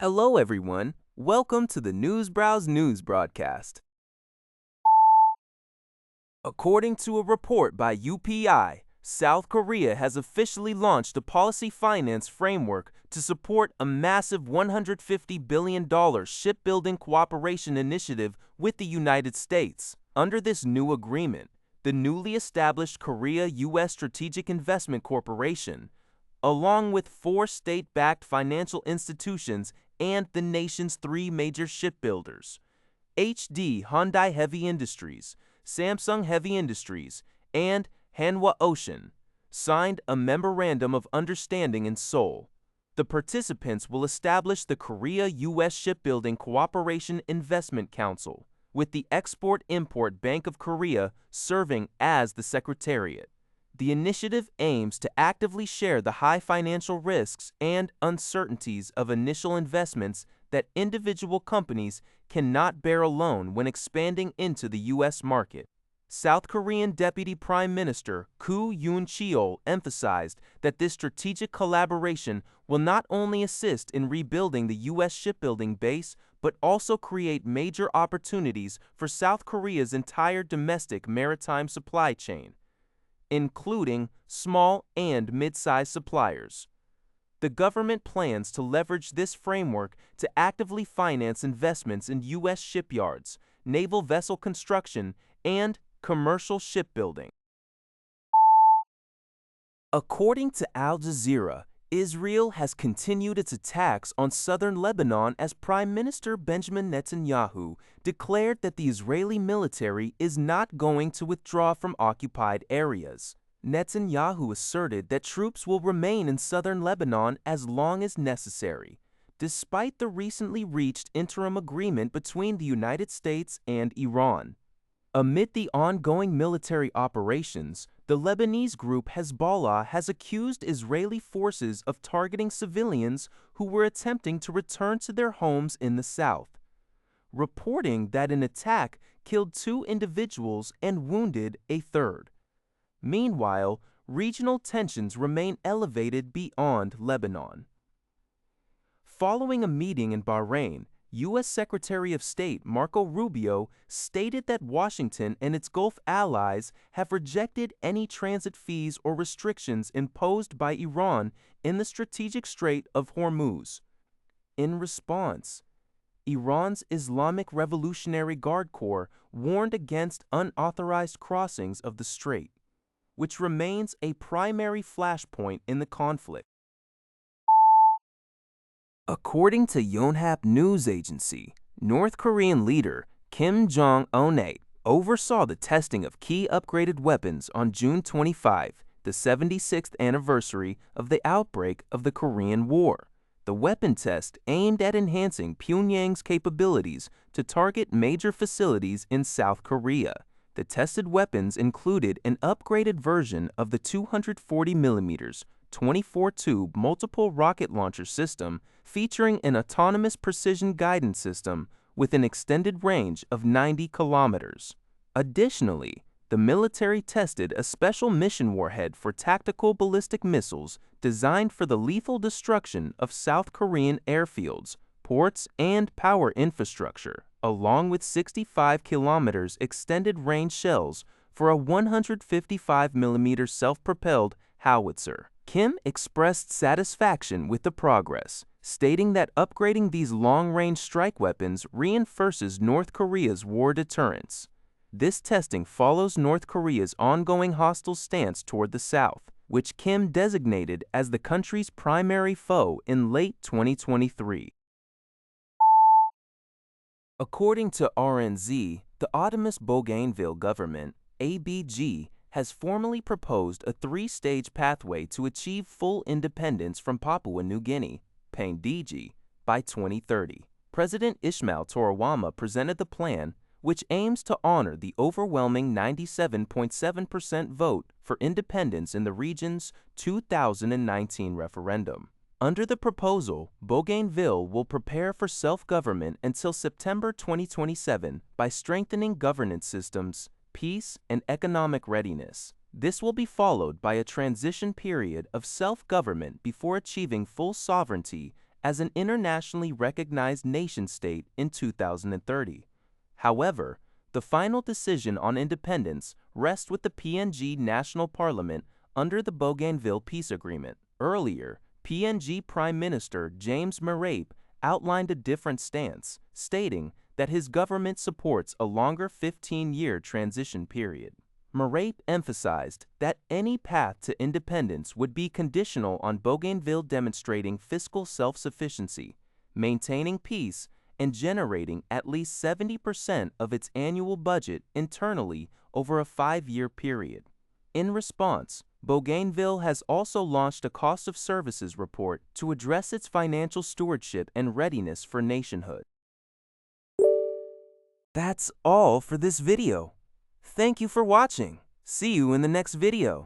Hello, everyone. Welcome to the Newsbrowse News broadcast. According to a report by UPI, South Korea has officially launched a policy finance framework to support a massive $150 billion shipbuilding cooperation initiative with the United States. Under this new agreement, the newly established Korea-U.S. Strategic Investment Corporation, along with 4 state-backed financial institutions and the nation's 3 major shipbuilders, HD Hyundai Heavy Industries, Samsung Heavy Industries, and Hanwha Ocean, signed a Memorandum of Understanding in Seoul. The participants will establish the Korea-U.S. Shipbuilding Cooperation Investment Council, with the Export-Import Bank of Korea serving as the secretariat. The initiative aims to actively share the high financial risks and uncertainties of initial investments that individual companies cannot bear alone when expanding into the U.S. market. South Korean Deputy Prime Minister Koo Yoon-cheol emphasized that this strategic collaboration will not only assist in rebuilding the U.S. shipbuilding base, but also create major opportunities for South Korea's entire domestic maritime supply chain, including small and mid-sized suppliers. The government plans to leverage this framework to actively finance investments in U.S. shipyards, naval vessel construction, and commercial shipbuilding. According to Al Jazeera, Israel has continued its attacks on southern Lebanon as Prime Minister Benjamin Netanyahu declared that the Israeli military is not going to withdraw from occupied areas. Netanyahu asserted that troops will remain in southern Lebanon as long as necessary, despite the recently reached interim agreement between the United States and Iran. Amid the ongoing military operations, the Lebanese group Hezbollah has accused Israeli forces of targeting civilians who were attempting to return to their homes in the south, reporting that an attack killed 2 individuals and wounded a third. Meanwhile, regional tensions remain elevated beyond Lebanon. Following a meeting in Bahrain, U.S. Secretary of State Marco Rubio stated that Washington and its Gulf allies have rejected any transit fees or restrictions imposed by Iran in the strategic Strait of Hormuz. In response, Iran's Islamic Revolutionary Guard Corps warned against unauthorized crossings of the strait, which remains a primary flashpoint in the conflict. According to Yonhap News Agency, North Korean leader Kim Jong-un oversaw the testing of key upgraded weapons on June 25, the 76th anniversary of the outbreak of the Korean War. The weapon test aimed at enhancing Pyongyang's capabilities to target major facilities in South Korea. The tested weapons included an upgraded version of the 240mm 24-tube multiple rocket launcher system featuring an autonomous precision guidance system with an extended range of 90 kilometers. Additionally, the military tested a special mission warhead for tactical ballistic missiles designed for the lethal destruction of South Korean airfields, ports, and power infrastructure, along with 65 kilometers extended range shells for a 155mm self-propelled howitzer. Kim expressed satisfaction with the progress, stating that upgrading these long-range strike weapons reinforces North Korea's war deterrence. This testing follows North Korea's ongoing hostile stance toward the South, which Kim designated as the country's primary foe in late 2023. According to RNZ, the autonomous Bougainville government, ABG, has formally proposed a 3-stage pathway to achieve full independence from Papua New Guinea, PNG, by 2030. President Ismail Torowama presented the plan, which aims to honor the overwhelming 97.7% vote for independence in the region's 2019 referendum. Under the proposal, Bougainville will prepare for self-government until September 2027 by strengthening governance systems, peace, and economic readiness. This will be followed by a transition period of self-government before achieving full sovereignty as an internationally recognized nation-state in 2030. However, the final decision on independence rests with the PNG National Parliament under the Bougainville Peace Agreement. Earlier, PNG Prime Minister James Marape outlined a different stance, stating that his government supports a longer 15-year transition period. Marape emphasized that any path to independence would be conditional on Bougainville demonstrating fiscal self-sufficiency, maintaining peace, and generating at least 70% of its annual budget internally over a 5-year period. In response, Bougainville has also launched a cost of services report to address its financial stewardship and readiness for nationhood. That's all for this video. Thank you for watching. See you in the next video.